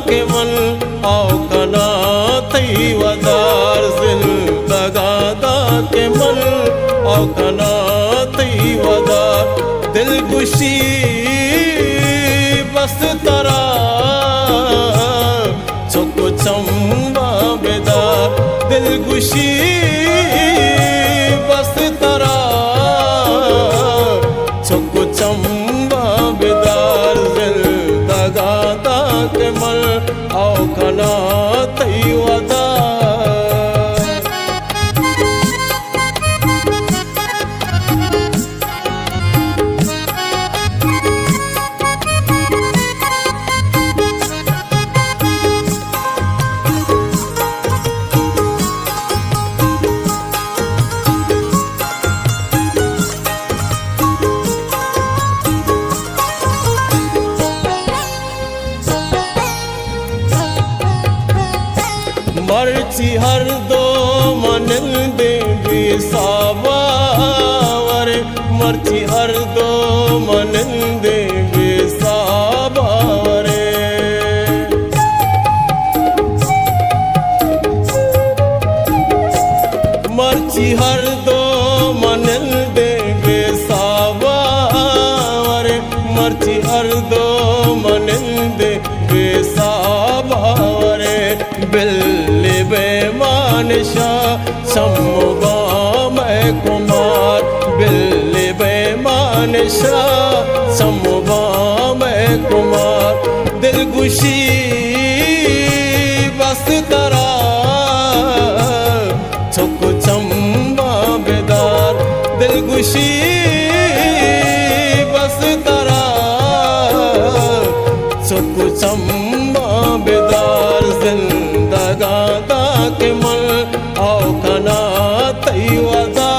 के मन औकना थई वदार जिंदगा के मन औकना थई वदार दिलगुशी बस तरा चोको चंबा बेदार दिलगुशी बस तरा चोको चंबा बेदार जिंदगा के मन औकना थई वदार मर्ची हर दो मनंदे बेसाबावर मर्ची हर दो मनंदे बेसाबावर मर्ची हर दो मनंदे बेसाबावर मर्ची हर दो मनंदे बेसाबावर बिल्ली बेमान शाह सम्मुबा मैं कुमार बिल्ली बेमान शाह सम्मुबा मैं कुमार दिलगुशी बस तरा चोको चंबा बेदार दिलगुशी बस तरा चोको चंबा बेदार जिंदगा के मन औकना थई वदार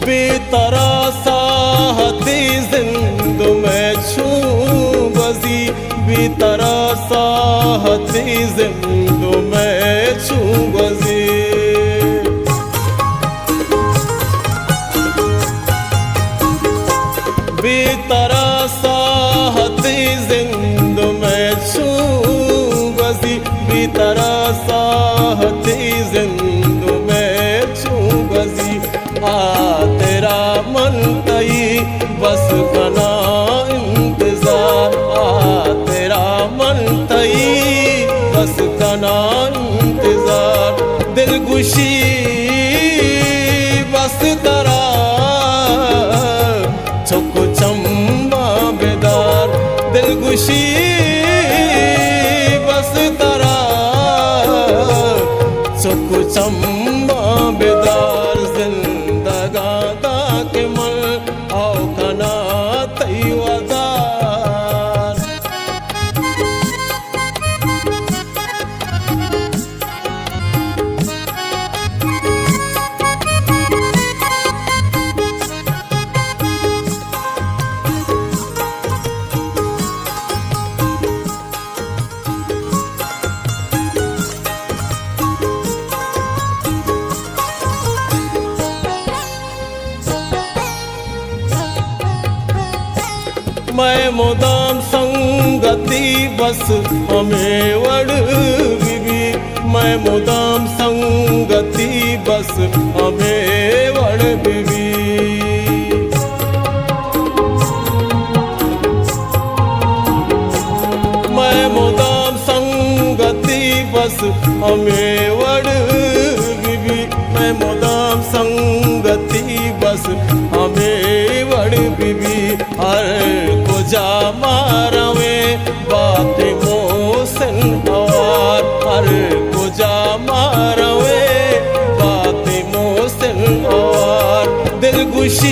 बेतरा साहती जिंद में छूं बजी बेतरा साहती जिंद में छूं बजी बेतरा साहती जिंद में छूं बजी बेतरा साहती जिंद में छूं बजी तेरा मन तई बस कना इंतजार तेरा मन तई बस कना इंतजार दिलगुशी बस तरा चोको चंबा बेदार दिलगुशी बस तरा चोको चंबा बेदार जिंदगा के मन औकना थई वदार मैं मुदाम संगति बस हमें वड़ बीबी मैं मुदाम संगति बस हमें वड़ बीबी मैं मुदाम संगति बस हमें वड़ बीबी मैं मुदाम संगति बस हमें वड़ बीबी हर को जा मारवे बात मोहसिन हवार हर को जा मारवे बात मोहसिन हवार दिलगुशी